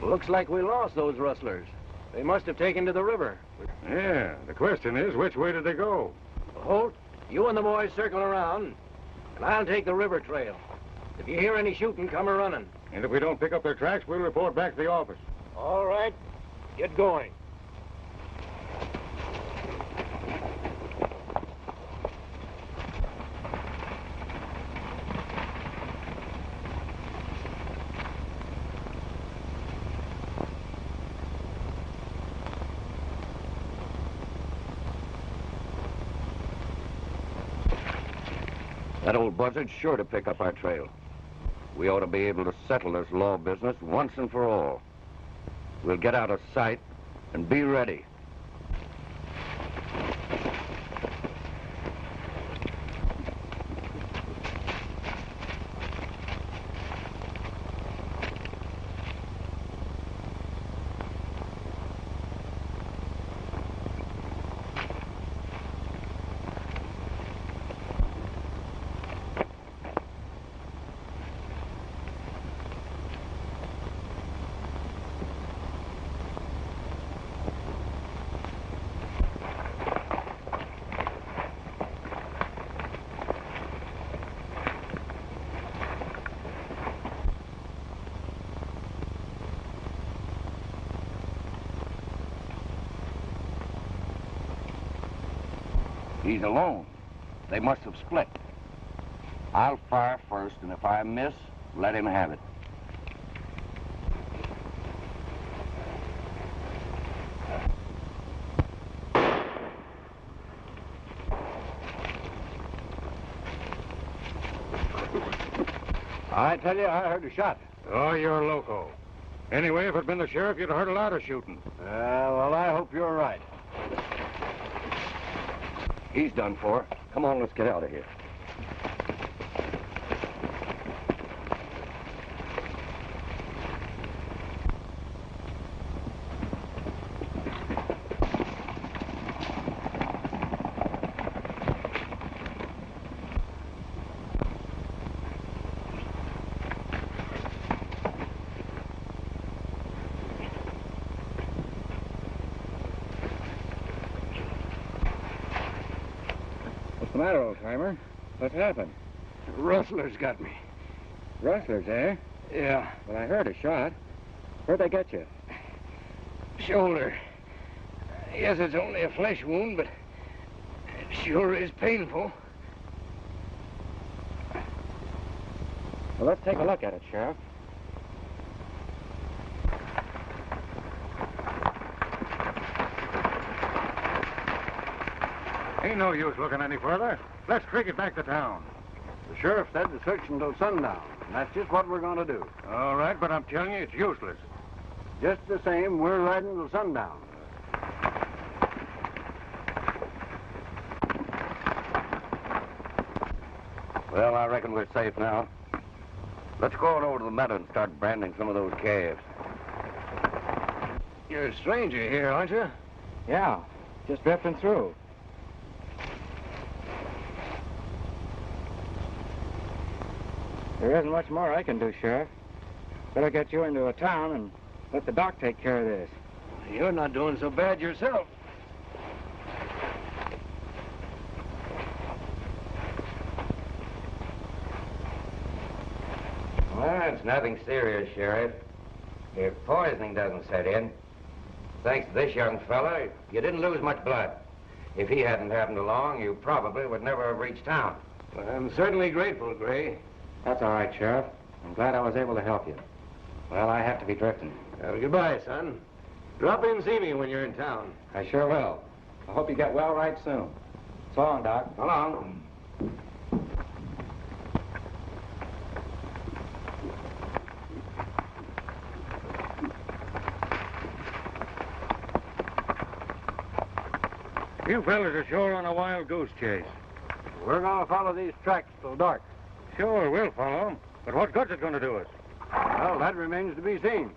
Looks like we lost those rustlers. They must have taken to the river. Yeah, the question is, which way did they go? Holt, you and the boys circle around, and I'll take the river trail. If you hear any shooting, come a-running. And if we don't pick up their tracks, we'll report back to the office. All right. Get going. That old buzzard's sure to pick up our trail. We ought to be able to settle this law business once and for all. We'll get out of sight and be ready. He's alone. They must have split. I'll fire first, and if I miss, let him have it. I tell you, I heard a shot. Oh, you're loco. Anyway, if it'd been the sheriff, you'd have heard a lot of shooting. Well, I hope you're right. He's done for. Come on, let's get out of here. What's the matter, old-timer? What's happened? Rustlers got me. Rustlers, eh? Yeah. Well, I heard a shot. Where'd they get you? Shoulder. Yes, it's only a flesh wound, but it sure is painful. Well, let's take a look at it, Sheriff. Ain't no use looking any further. Let's creak it back to town. The sheriff said to search until sundown, and that's just what we're going to do. All right, but I'm telling you, it's useless. Just the same, we're riding till sundown. Well, I reckon we're safe now. Let's go on over to the meadow and start branding some of those calves. You're a stranger here, aren't you? Yeah, just drifting through. There isn't much more I can do, Sheriff. Better get you into a town and let the doc take care of this. You're not doing so bad yourself. Well, it's nothing serious, Sheriff. If poisoning doesn't set in, thanks to this young fella, you didn't lose much blood. If he hadn't happened along, you probably would never have reached town. Well, I'm certainly grateful, Gray. That's all right, Sheriff. I'm glad I was able to help you. Well, I have to be drifting. Well, goodbye, son. Drop in and see me when you're in town. I sure will. I hope you get well right soon. So long, Doc. So long. You fellas are sure on a wild goose chase. We're going to follow these tracks till dark. Sure, we'll follow them. But what good's it going to do us? Well, that remains to be seen.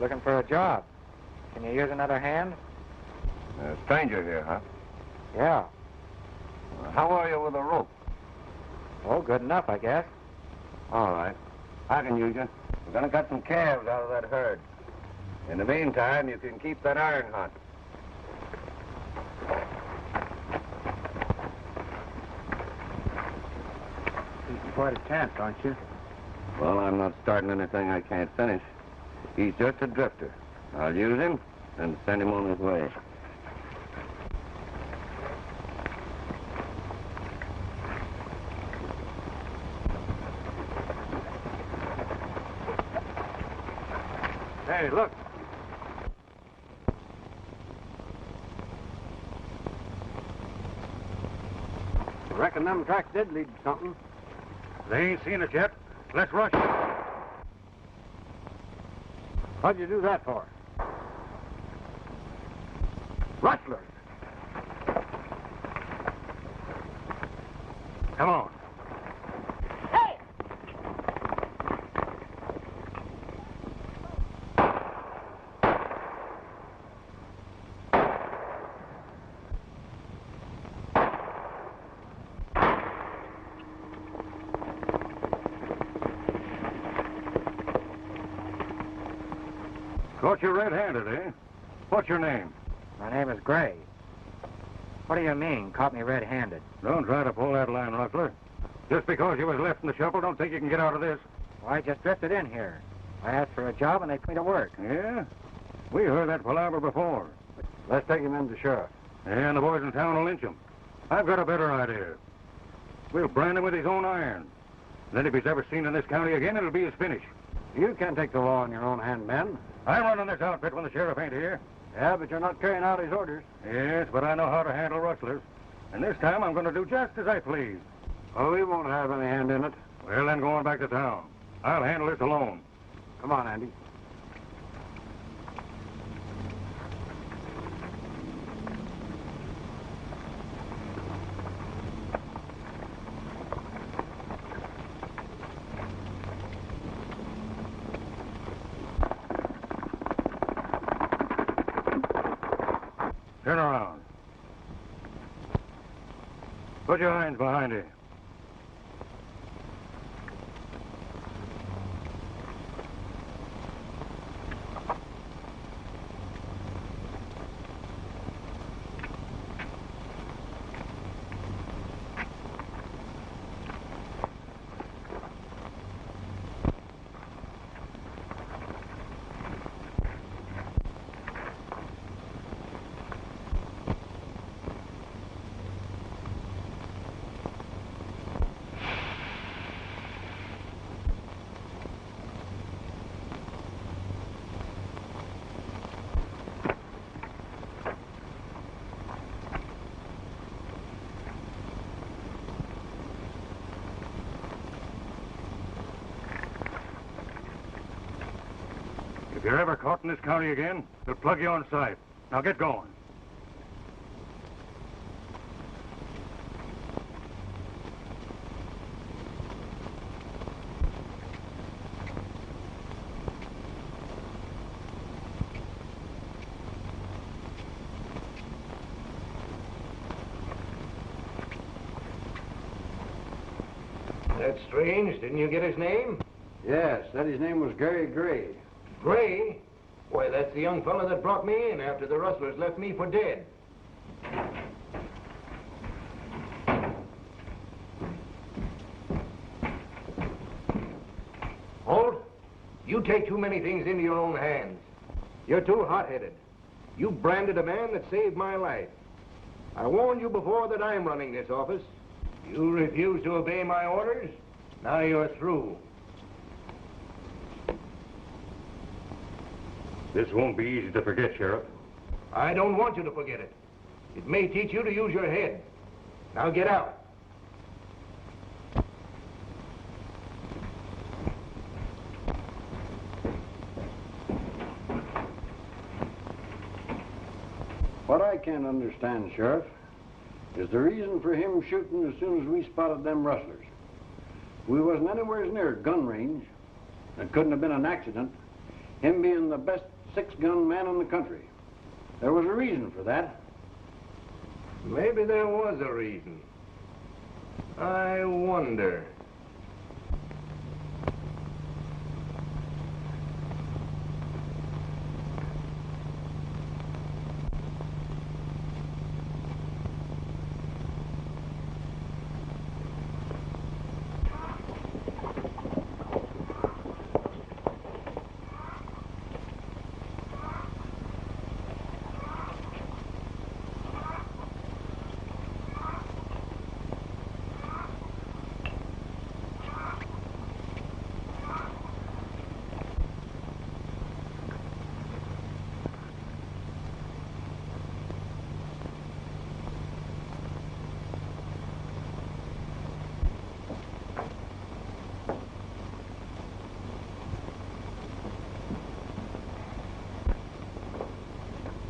looking for a job. Can you use another hand? A stranger here, huh? Yeah. How are you with a rope? Oh, good enough, I guess. All right. I can use you. We're going to cut some calves out of that herd. In the meantime, you can keep that iron hot. He's quite a chance, aren't you? Well, I'm not starting anything I can't finish. He's just a drifter. I'll use him and send him on his way. Hey, look. I reckon them tracks did lead to something. They ain't seen it yet. Let's rush it. What'd you do that for? Rustlers. Come on. Caught you red-handed, eh? What's your name? My name is Gray. What do you mean, caught me red-handed? Don't try to pull that line, Rustler. Just because you was left in the shuffle, don't think you can get out of this. Well, I just drifted in here. I asked for a job and they put me to work. Yeah? We heard that palaver before. Let's take him in to sheriff. And the boys in town will lynch him. I've got a better idea. We'll brand him with his own iron. Then if he's ever seen in this county again, it'll be his finish. You can't take the law in your own hand, Ben. I'm running this outfit when the sheriff ain't here. Yeah, but you're not carrying out his orders. Yes, but I know how to handle rustlers. And this time I'm going to do just as I please. Oh, we won't have any hand in it. Well, then go on back to town. I'll handle this alone. Come on, Andy. Turn around. Put your hands behind you. If you're ever caught in this county again, they'll plug you on sight. Now get going. That's strange. Didn't you get his name? Yes, said his name was Gary Gray. Gray? Why, that's the young fellow that brought me in after the rustlers left me for dead. Holt, you take too many things into your own hands. You're too hot-headed. You branded a man that saved my life. I warned you before that I'm running this office. You refuse to obey my orders. Now you're through. This won't be easy to forget, Sheriff. I don't want you to forget it. It may teach you to use your head. Now get out. What I can't understand, Sheriff, is the reason for him shooting as soon as we spotted them rustlers. We wasn't anywhere near gun range. It couldn't have been an accident. Him being the best six-gun man in the country. There was a reason for that. Maybe there was a reason. I wonder.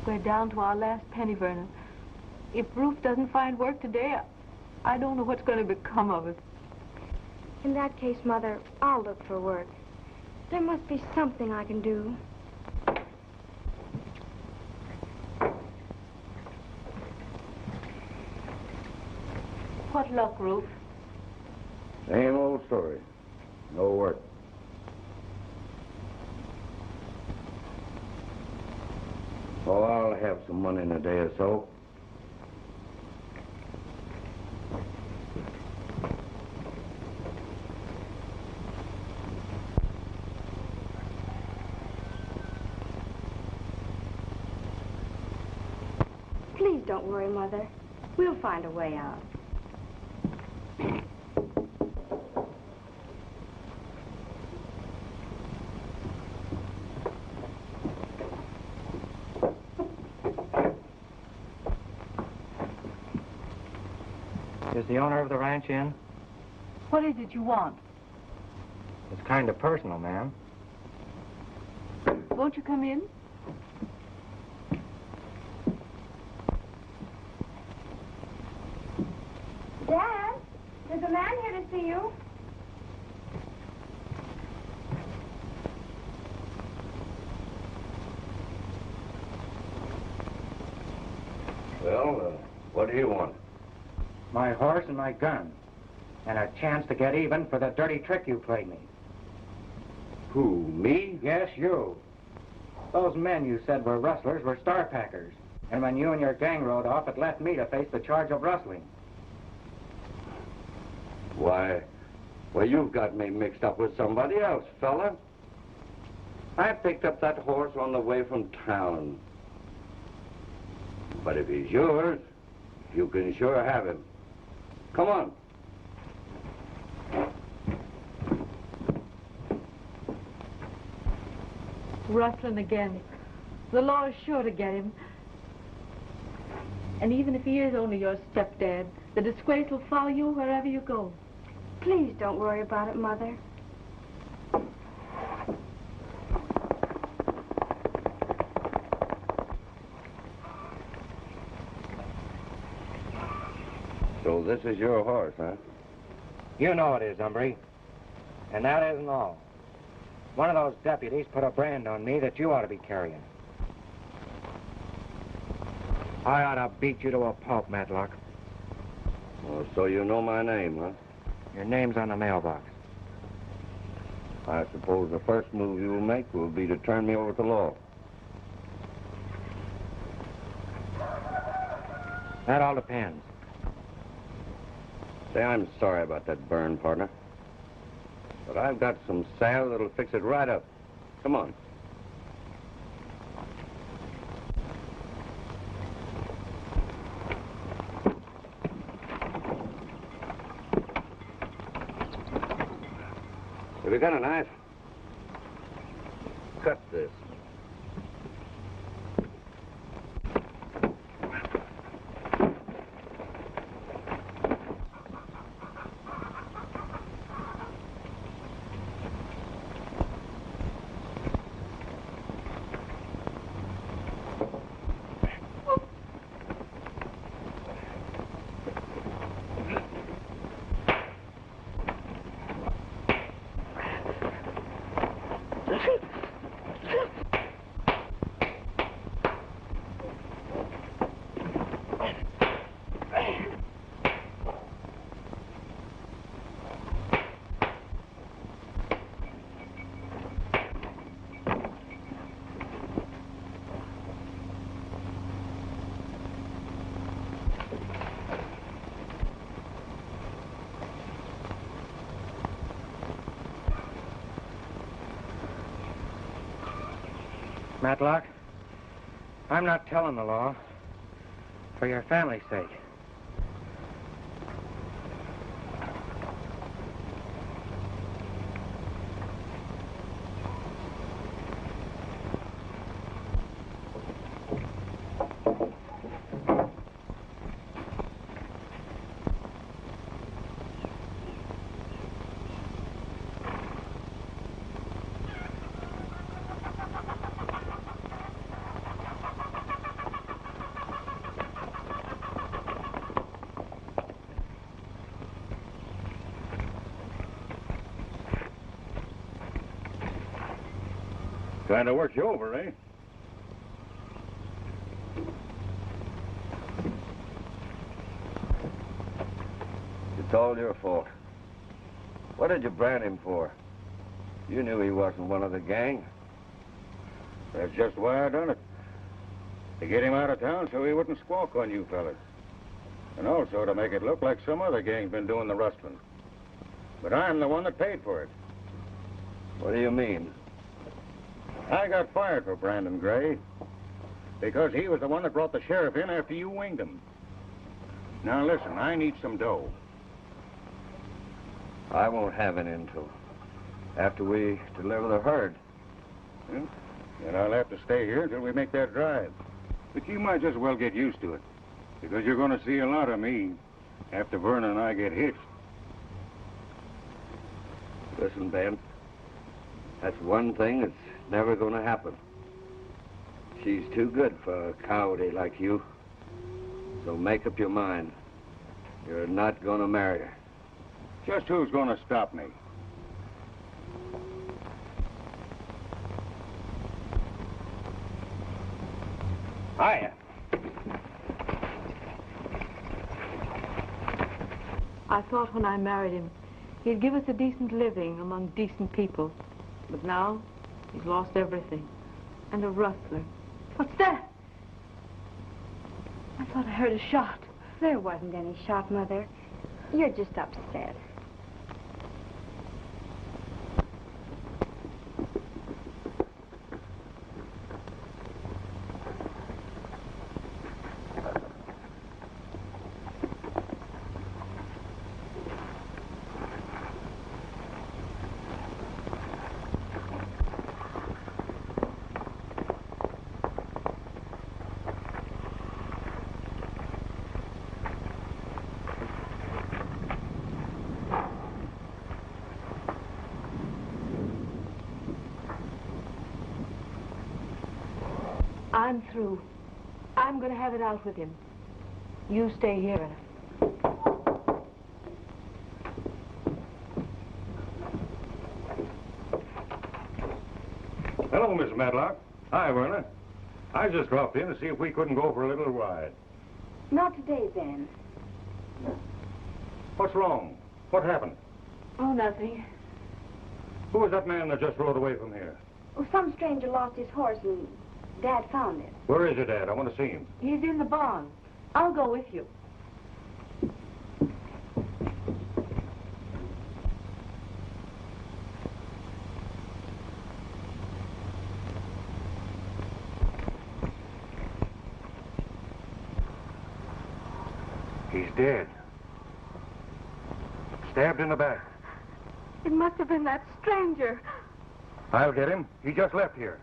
We're down to our last penny, Vernon. If Ruth doesn't find work today, I don't know what's going to become of us. In that case, Mother, I'll look for work. There must be something I can do. What luck, Ruth? Same old story. No work. Oh, I'll have some money in a day or so. Please don't worry, Mother. We'll find a way out. Is the owner of the ranch in? What is it you want? It's kind of personal, ma'am. Won't you come in? Dad, there's a man here to see you. Well, what do you want? My horse and my gun. And a chance to get even for the dirty trick you played me. Who, me? Yes, you. Those men you said were rustlers were star packers. And when you and your gang rode off, it left me to face the charge of rustling. Why, you've got me mixed up with somebody else, fella. I picked up that horse on the way from town. But if he's yours, you can sure have him. Come on. Rustling again. The law is sure to get him. And even if he is only your stepdad, the disgrace will follow you wherever you go. Please don't worry about it, Mother. So this is your horse, huh? You know it is, Umbry. And that isn't all. One of those deputies put a brand on me that you ought to be carrying. I ought to beat you to a pulp, Matlock. Oh, so you know my name, huh? Your name's on the mailbox. I suppose the first move you will make will be to turn me over to law. That all depends. Say, I'm sorry about that burn, partner. But I've got some salve that'll fix it right up. Come on. Have you got a knife? Cut this. Matlock, I'm not telling the law for your family's sake. Trying to work you over, eh? It's all your fault. What did you brand him for? You knew he wasn't one of the gang. That's just why I done it. To get him out of town so he wouldn't squawk on you fellas. And also to make it look like some other gang's been doing the rustling. But I'm the one that paid for it. What do you mean? I got fired for Brandon Gray because he was the one that brought the sheriff in after you winged him. Now listen, I need some dough. I won't have it until after we deliver the herd. And I'll have to stay here until we make that drive. But you might just well get used to it, because you're going to see a lot of me after Verna and I get hitched. Listen, Ben, that's one thing that's never going to happen. She's too good for a coyote like you. So make up your mind. You're not going to marry her. Just who's going to stop me? Hiya. I thought when I married him, he'd give us a decent living among decent people. But now, he's lost everything. And a rustler. What's that? I thought I heard a shot. There wasn't any shot, Mother. You're just upset. I'm through. I'm going to have it out with him. You stay here. Hello, Miss Matlock. Hi, Werner. I just dropped in to see if we couldn't go for a little ride. Not today, Ben. What's wrong? What happened? Oh, nothing. Who was that man that just rode away from here? Oh, some stranger lost his horse and Dad found it. Where is your dad? I want to see him. He's in the barn. I'll go with you. He's dead. Stabbed in the back. It must have been that stranger. I'll get him. He just left here.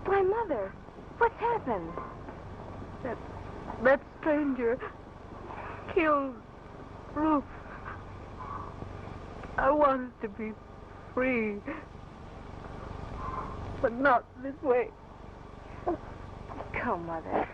Why, Mother, what's happened? That stranger killed Ruth. I wanted to be free, but not this way. Come, Mother.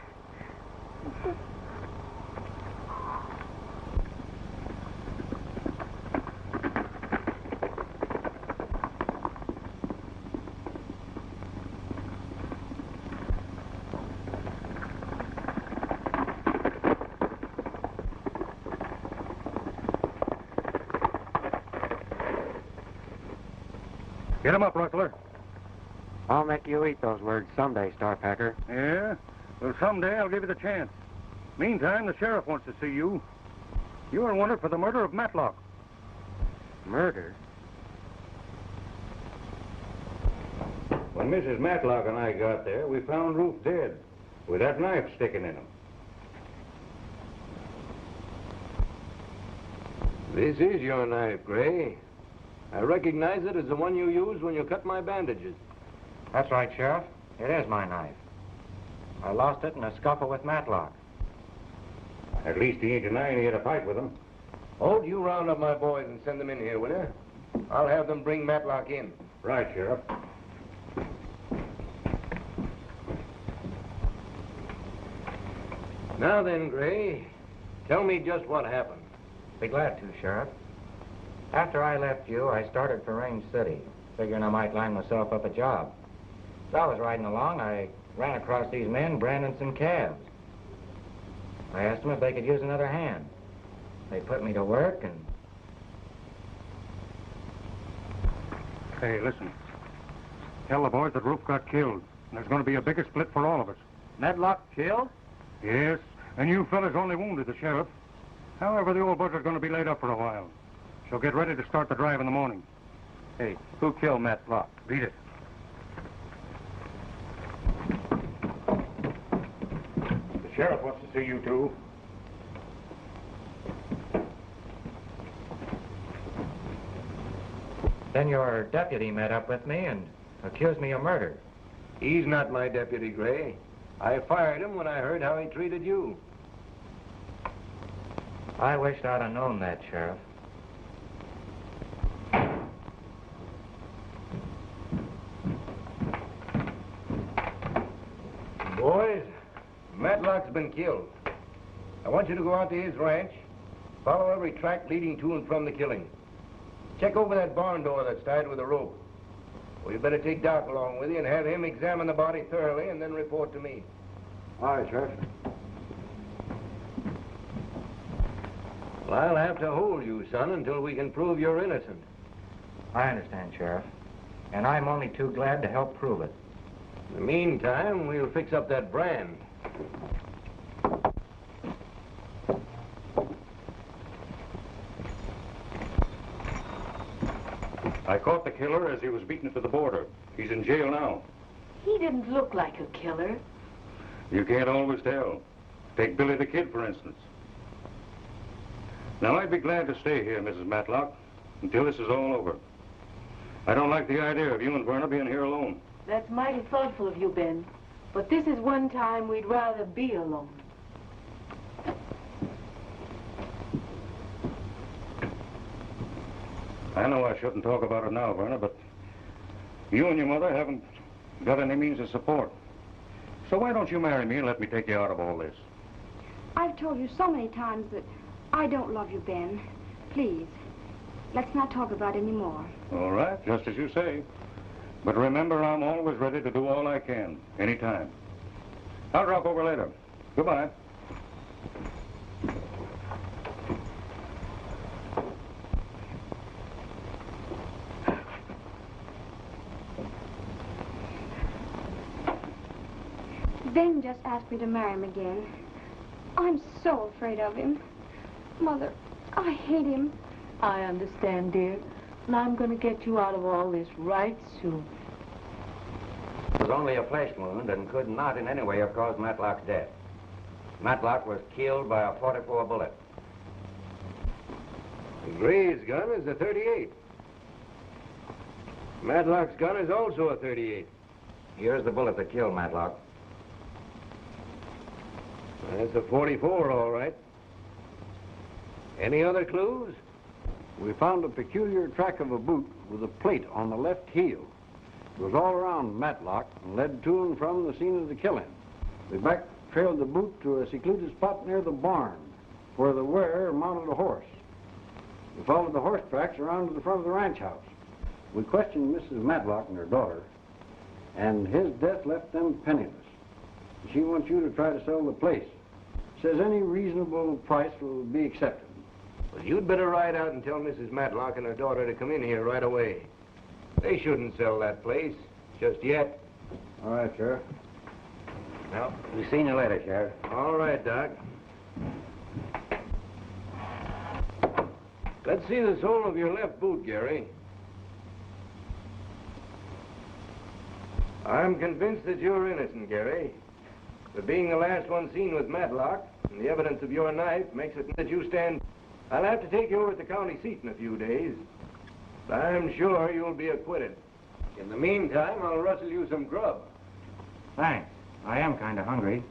Get him up, Rustler. I'll make you eat those words someday, Starpacker. Yeah? Well, someday I'll give you the chance. Meantime, the sheriff wants to see you. You are wanted for the murder of Matlock. Murder? When Mrs. Matlock and I got there, we found Rufe dead, with that knife sticking in him. This is your knife, Gray. I recognize it as the one you used when you cut my bandages. That's right, Sheriff. It is my knife. I lost it in a scuffle with Matlock. At least he ain't denying he had a fight with him. Holt, you round up my boys and send them in here, will you? I'll have them bring Matlock in. Right, Sheriff. Now then, Gray, tell me just what happened. Be glad to, Sheriff. After I left you, I started for Range City, figuring I might line myself up a job. As I was riding along, I ran across these men branding some calves. I asked them if they could use another hand. They put me to work, and... Hey, listen. Tell the boys that Rufe got killed, and there's going to be a bigger split for all of us. Matlock killed? Yes, and you fellas only wounded the sheriff. However, the old buzzard's going to be laid up for a while. So get ready to start the drive in the morning. Hey, who killed Matlock? Beat it. The sheriff wants to see you, too. Then your deputy met up with me and accused me of murder. He's not my deputy, Gray. I fired him when I heard how he treated you. I wished I'd have known that, Sheriff. Boys, Matlock's been killed. I want you to go out to his ranch, follow every track leading to and from the killing. Check over that barn door that's tied with a rope. Well, you better take Doc along with you and have him examine the body thoroughly and then report to me. All right, Sheriff. Well, I'll have to hold you, son, until we can prove you're innocent. I understand, Sheriff. And I'm only too glad to help prove it. In the meantime, we'll fix up that brand. I caught the killer as he was beaten to the border. He's in jail now. He didn't look like a killer. You can't always tell. Take Billy the Kid, for instance. Now, I'd be glad to stay here, Mrs. Matlock, until this is all over. I don't like the idea of you and Verna being here alone. That's mighty thoughtful of you, Ben. But this is one time we'd rather be alone. I know I shouldn't talk about it now, Verna, but you and your mother haven't got any means of support. So why don't you marry me and let me take you out of all this? I've told you so many times that I don't love you, Ben. Please, let's not talk about it anymore. All right, just as you say. But remember, I'm always ready to do all I can, anytime. I'll drop over later. Goodbye. Ben just asked me to marry him again. I'm so afraid of him. Mother, I hate him. I understand, dear. And I'm going to get you out of all this right soon. It was only a flesh wound and could not in any way have caused Matlock's death. Matlock was killed by a .44 bullet. Gray's gun is a .38. Matlock's gun is also a .38. Here's the bullet that killed Matlock. That's a .44, all right. Any other clues? We found a peculiar track of a boot with a plate on the left heel. It was all around Matlock and led to and from the scene of the killing. We back-trailed the boot to a secluded spot near the barn where the wearer mounted a horse. We followed the horse tracks around to the front of the ranch house. We questioned Mrs. Matlock and her daughter, and his death left them penniless. She wants you to try to sell the place. Says any reasonable price will be accepted. Well, you'd better ride out and tell Mrs. Matlock and her daughter to come in here right away. They shouldn't sell that place just yet. All right, Sheriff. Well, Be seeing you later, Sheriff. all right, Doc. Let's see the sole of your left boot, Gary. I'm convinced that you're innocent, Gary. But being the last one seen with Matlock, and the evidence of your knife makes it that you stand. I'll have to take you over to the county seat in a few days. But I'm sure you'll be acquitted. In the meantime, I'll rustle you some grub. Thanks. I am kind of hungry.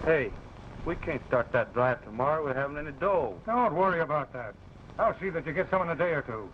Hey, we can't start that drive tomorrow. We haven't any dough. Don't worry about that. I'll see that you get some in a day or two.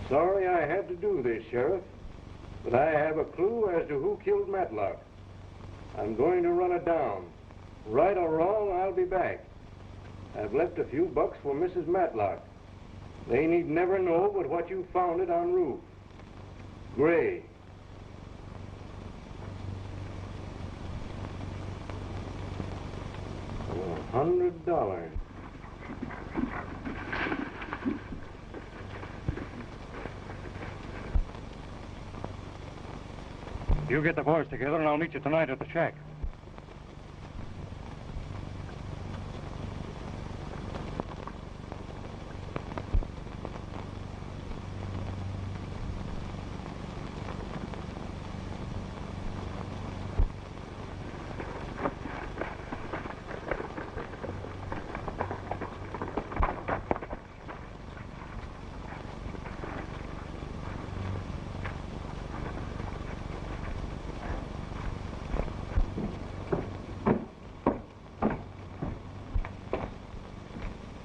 Sorry I had to do this, Sheriff, but I have a clue as to who killed Matlock. I'm going to run it down. Right or wrong, I'll be back. I've left a few bucks for Mrs. Matlock. They need never know but what you found it en route. Gray. $100. You get the boys together, and I'll meet you tonight at the shack.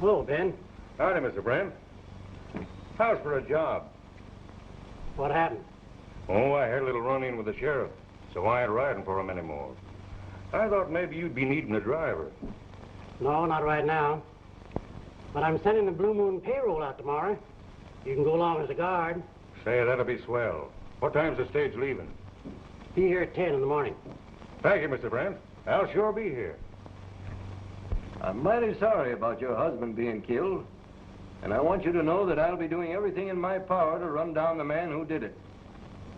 Hello, Ben. Howdy, Mr. Brand. How's for a job? What happened? Oh, I had a little run-in with the sheriff, so I ain't riding for him anymore. I thought maybe you'd be needing a driver. No, not right now. But I'm sending the Blue Moon payroll out tomorrow. You can go along as a guard. Say, that'll be swell. What time's the stage leaving? Be here at 10 in the morning. Thank you, Mr. Brand. I'll sure be here. I'm mighty sorry about your husband being killed. And I want you to know that I'll be doing everything in my power to run down the man who did it.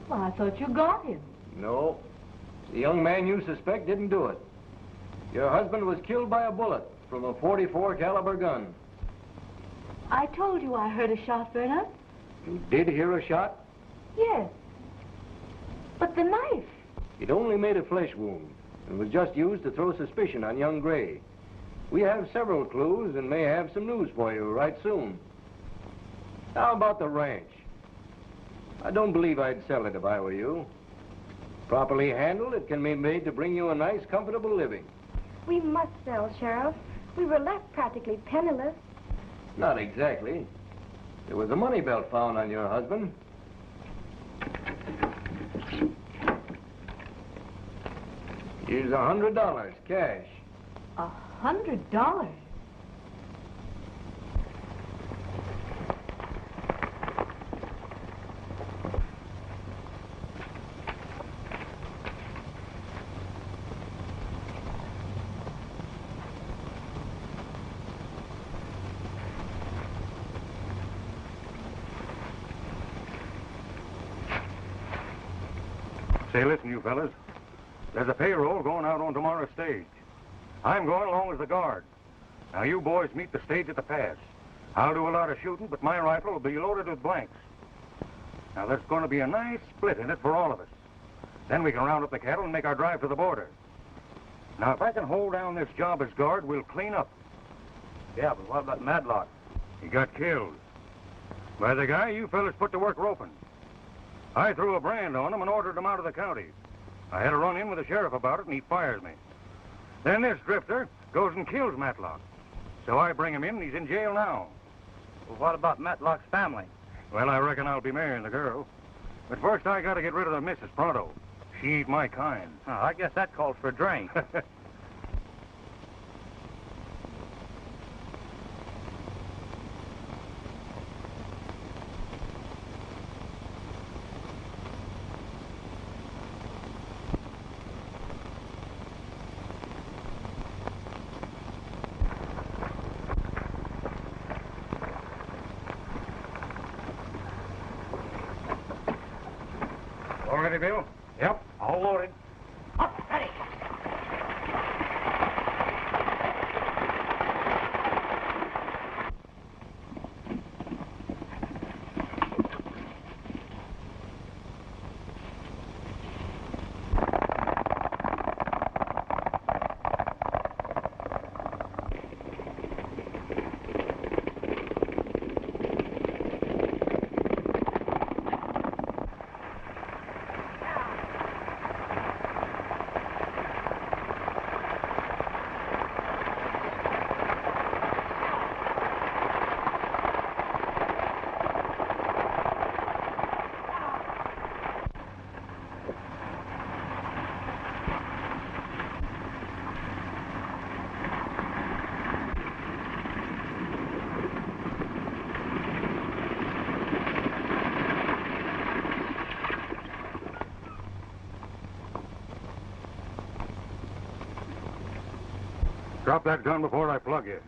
Well, I thought you got him. No. The young man you suspect didn't do it. Your husband was killed by a bullet from a .44 caliber gun. I told you I heard a shot, Bernard. You did hear a shot? Yes. But the knife. It only made a flesh wound and was just used to throw suspicion on young Gray. We have several clues and may have some news for you right soon. How about the ranch? I don't believe I'd sell it if I were you. Properly handled, it can be made to bring you a nice, comfortable living. We must sell, Sheriff. We were left practically penniless. Not exactly. There was a money belt found on your husband. Here's $100, cash. $100? Say, listen, you fellas. There's a payroll going out on tomorrow's stage. I'm going along as the guard. Now, you boys meet the stage at the pass. I'll do a lot of shooting, but my rifle will be loaded with blanks. Now, there's going to be a nice split in it for all of us. Then we can round up the cattle and make our drive to the border. Now, if I can hold down this job as guard, we'll clean up. Yeah, but what about Matlock? He got killed by the guy you fellas put to work roping. I threw a brand on him and ordered him out of the county. I had a run-in with the sheriff about it, and he fires me. Then this drifter goes and kills Matlock. So I bring him in, and he's in jail now. Well, what about Matlock's family? Well, I reckon I'll be marrying the girl. But first, I got to get rid of the missus pronto. She ain't my kind. Oh, I guess that calls for a drink. All ready, Bill? Yep, all loaded. Drop that gun before I plug you.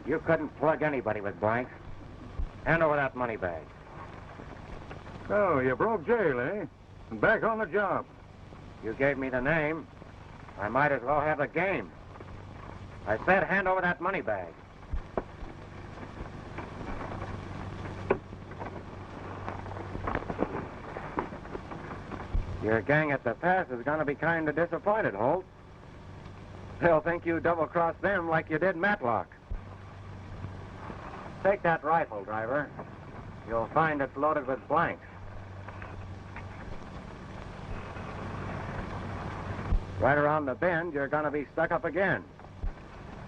You couldn't plug anybody with blanks. Hand over that money bag. Oh, you broke jail, eh? And back on the job. You gave me the name. I might as well have the game. I said hand over that money bag. Your gang at the pass is going to be kind of disappointed, Holt. They'll think you double-crossed them like you did Matlock. Take that rifle, driver. You'll find it's loaded with blanks. Right around the bend, you're going to be stuck up again.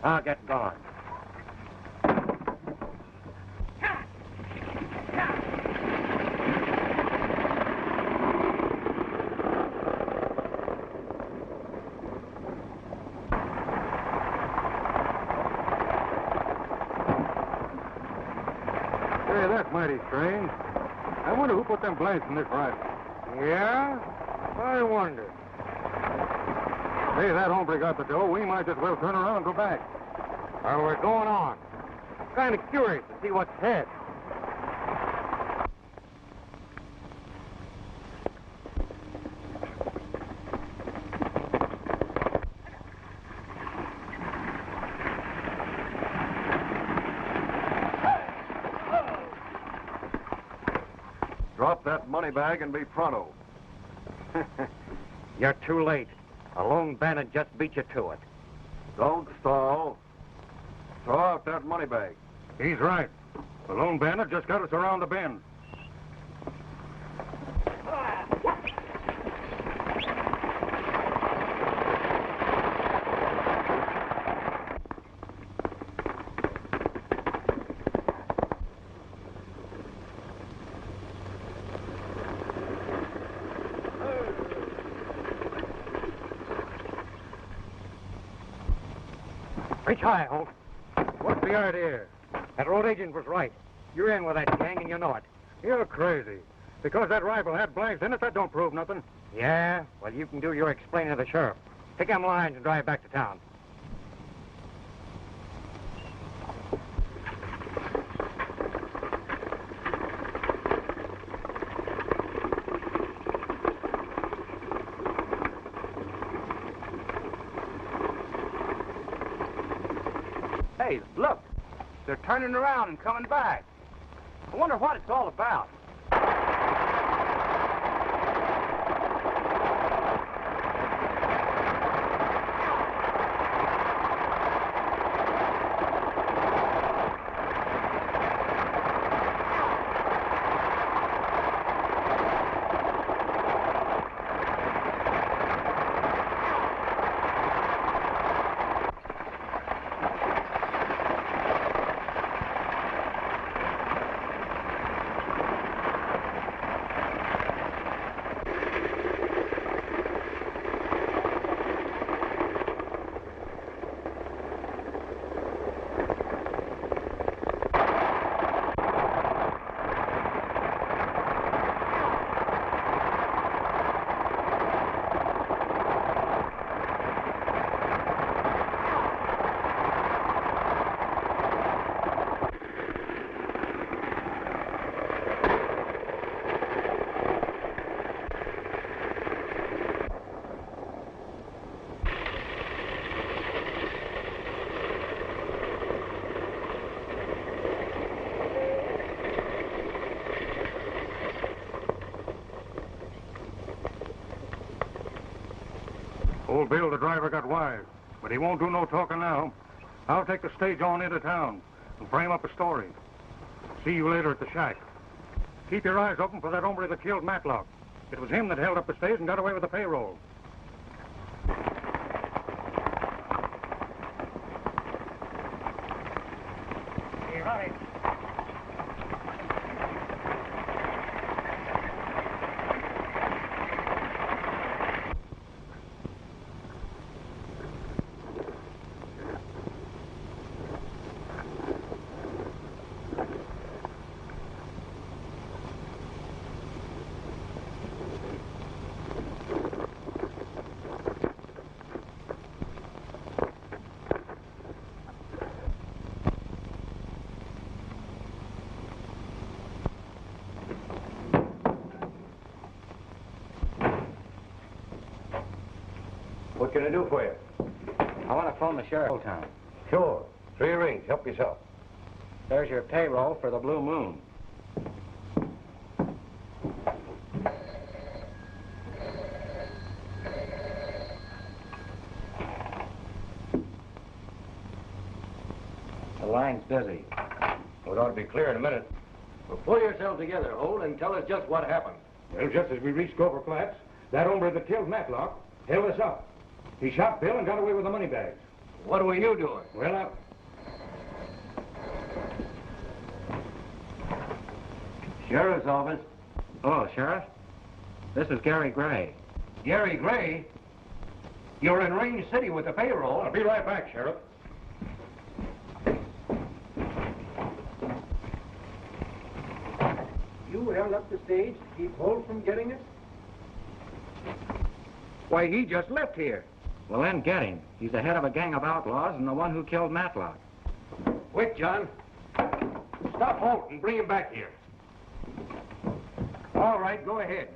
I'll get going. Hey, that's mighty strange. I wonder who put them blanks in this rifle. Yeah? I wonder. Hey, that hombre got the dough. We might just well turn around and go back. Well, we're going on. I'm kind of curious to see what's ahead. Drop that money bag and be pronto. You're too late. A lone bandit just beat you to it. Don't stall. Throw out that money bag. He's right. The lone bandit just got us around the bend. Reach high, Holt. What's the idea? That road agent was right. You're in with that gang and you know it. You're crazy. Because that rifle had blanks in it, that don't prove nothing. Yeah? Well, you can do your explaining to the sheriff. Pick them lines and drive back to town. Hey, look. They're turning around and coming back. I wonder what it's all about. Old Bill, the driver, got wise, but he won't do no talking now. I'll take the stage on into town and frame up a story. See you later at the shack. Keep your eyes open for that hombre that killed Matlock. It was him that held up the stage and got away with the payroll. Hey, hurry. What can I do for you? I want to phone the sheriff of town. Sure. 3 rings. Help yourself. There's your payroll for the Blue Moon. The line's busy. Well, it ought to be clear in a minute. Well, pull yourself together, Holt, and tell us just what happened. Well, just as we reached Gopher Flats, that hombre that killed Matlock held us up. He shot Bill and got away with the money bags. What were you doing? Well, Sheriff's office. Oh, Sheriff? This is Gary Gray. Gary Gray? You're in Range City with the payroll. I'll be right back, Sheriff. You held up the stage to keep Holt from getting it? Why, he just left here. Well, then get him. He's the head of a gang of outlaws and the one who killed Matlock. Quick, John. Stop Holt and bring him back here. All right, go ahead.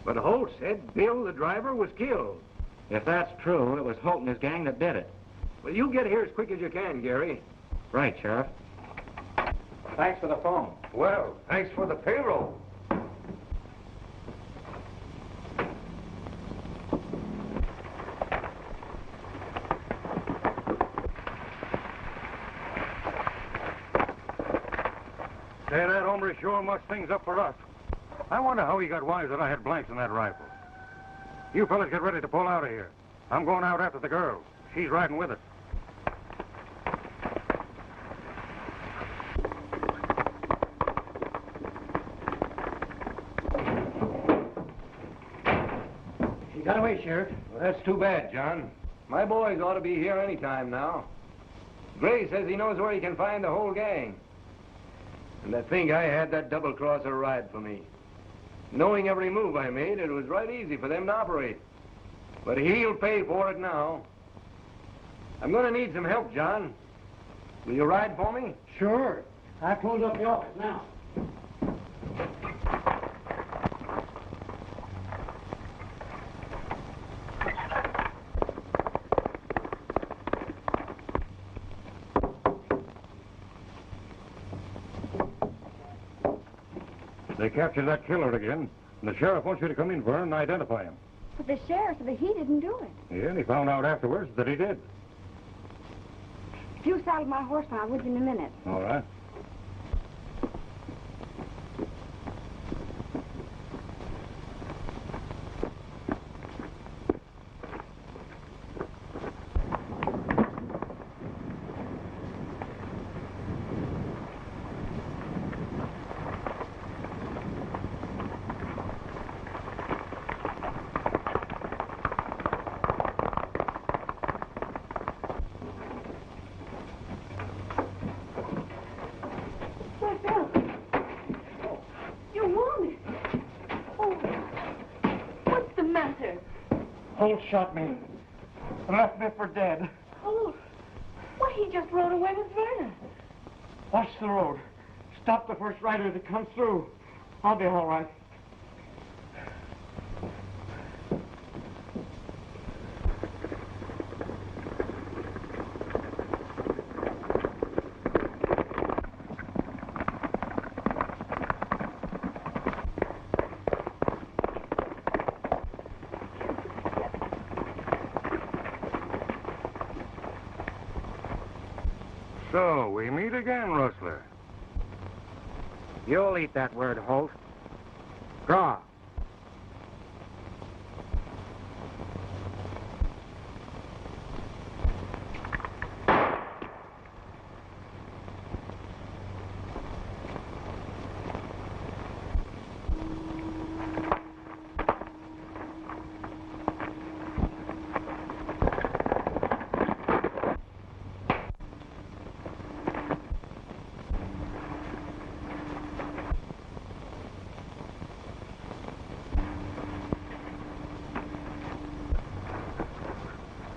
But Holt said Bill, the driver, was killed. If that's true, it was Holt and his gang that did it. Well, you get here as quick as you can, Gary. Right, Sheriff. Thanks for the phone. Well, thanks for the payroll. Say, that hombre sure mucks things up for us. I wonder how he got wise that I had blanks in that rifle. You fellas get ready to pull out of here. I'm going out after the girl. She's riding with us. She got away, Sheriff. Well, that's too bad, John. My boys ought to be here any time now. Gray says he knows where he can find the whole gang. And I think I had that double-crosser ride for me. Knowing every move I made, it was right easy for them to operate. But he'll pay for it now. I'm going to need some help, John. Will you ride for me? Sure. I close up the office now. They captured that killer again, and the sheriff wants you to come in for him and identify him. But the sheriff said that he didn't do it. Yeah, and he found out afterwards that he did. If you saddle my horse, I'll with you in a minute. All right. Holt shot me and left me for dead. Holt? Why, he just rode away with Verna. Watch the road. Stop the first rider that comes through. I'll be all right. So, we meet again, Rustler. You'll eat that word, Holt. Draw.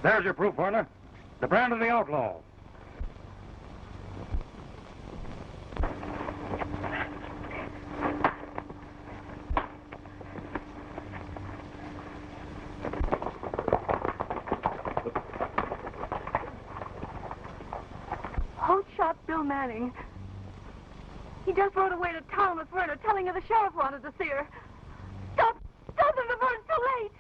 There's your proof, Warner. The brand of the outlaw. Holt shot Bill Manning. He just rode away to town with Verna, telling her the sheriff wanted to see her. Stop him before it's too late!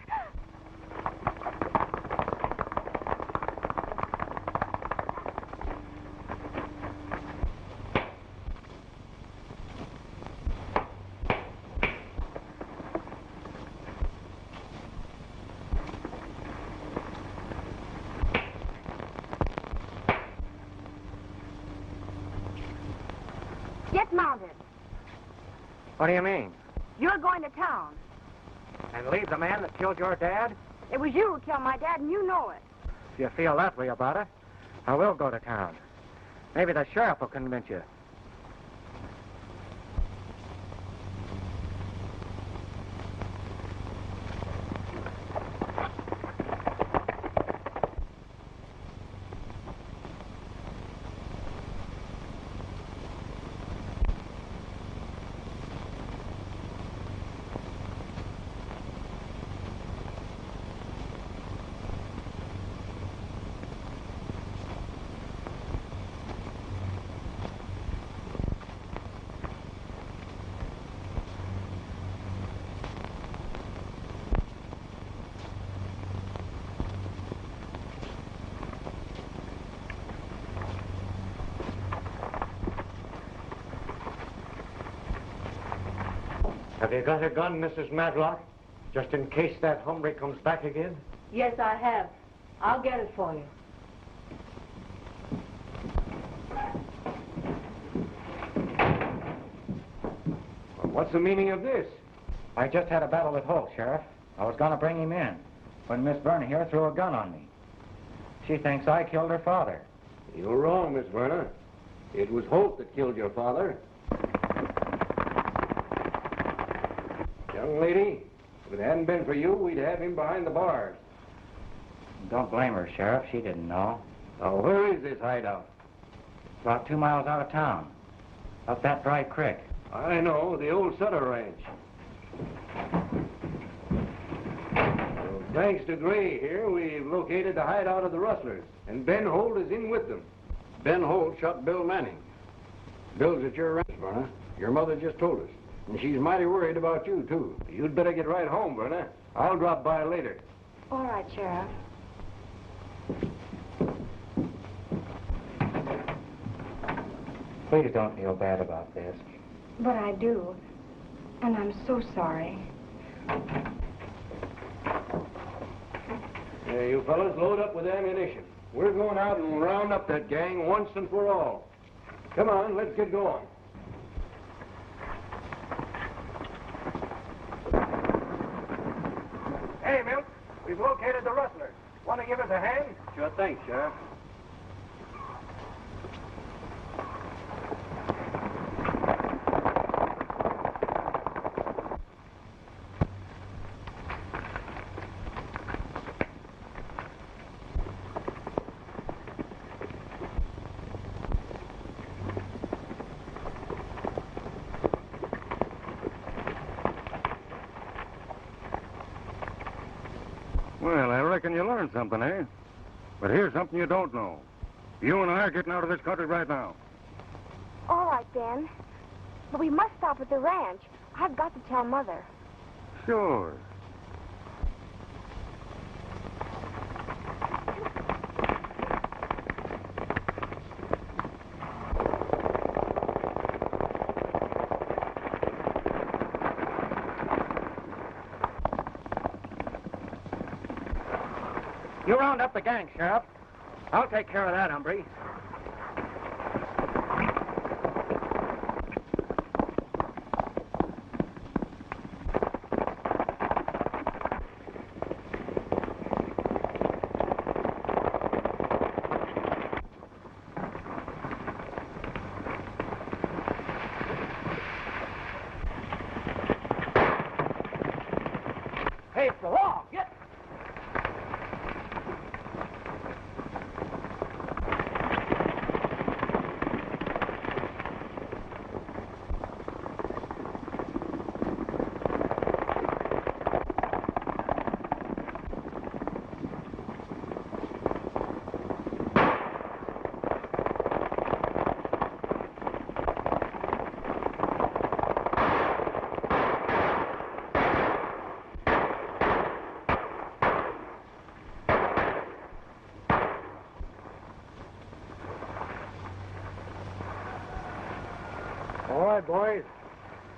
Get mounted. What do you mean? You're going to town. And leave the man that killed your dad? It was you who killed my dad, and you know it. If you feel that way about it, I will go to town. Maybe the sheriff will convince you. Have you got a gun, Mrs. Matlock? Just in case that hombre comes back again? Yes, I have. I'll get it for you. Well, what's the meaning of this? I just had a battle with Holt, Sheriff. I was going to bring him in when Miss Verna here threw a gun on me. She thinks I killed her father. You're wrong, Miss Verna. It was Holt that killed your father. Young lady, if it hadn't been for you, we'd have him behind the bars. Don't blame her, Sheriff. She didn't know. Now, where is this hideout? About 2 miles out of town, up that dry creek. I know, the old Sutter Ranch. Well, thanks to Gray here, we've located the hideout of the rustlers, and Ben Holt is in with them. Ben Holt shot Bill Manning. Bill's at your ranch, Verna. Your mother just told us. And she's mighty worried about you, too. You'd better get right home, Verna. I'll drop by later. All right, Sheriff. Please don't feel bad about this. But I do. And I'm so sorry. Hey, you fellas, load up with ammunition. We're going out and round up that gang once and for all. Come on, let's get going. Hey, Milt, we've located the rustlers. Want to give us a hand? Sure thing, Sheriff. Well, I reckon you learned something, eh? But here's something you don't know. You and I are getting out of this country right now. All right, Ben. But we must stop at the ranch. I've got to tell Mother. Sure. You round up the gang, Sheriff. I'll take care of that, hombre. Hey, it's the law. Get. All right, boys.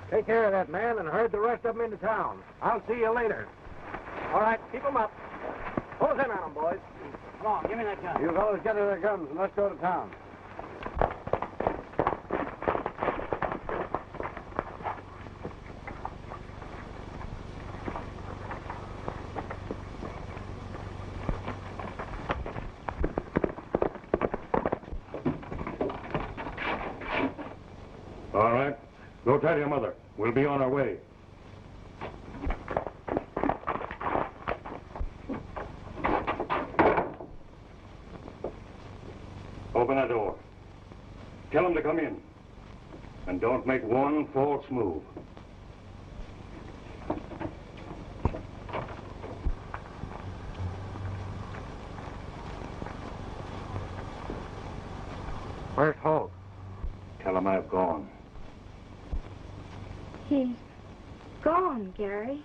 Take care of that man and herd the rest of them into town. I'll see you later. All right, keep them up. Close in on them, boys. Come on, give me that gun. You fellas get to their guns and let's go to town. All right. Go tell your mother. We'll be on our way. Open that door. Tell them to come in. And don't make one false move. Where's Holt? Tell them I've gone. He's gone, Gary.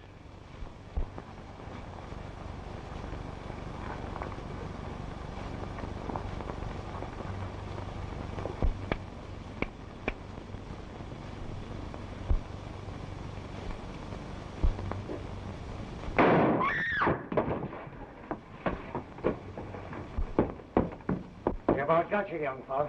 about got you, young fella.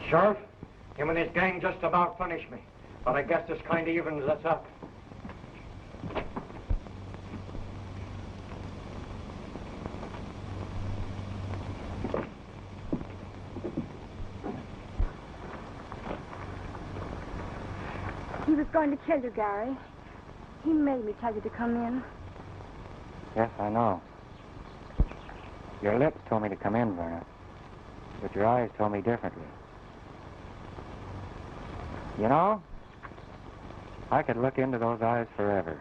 Sheriff, him and his gang just about finished me. But I guess this kind of evens us up. He was going to kill you, Gary. He made me tell you to come in. Yes, I know. Your lips told me to come in, Verna. But your eyes told me differently. You know, I could look into those eyes forever.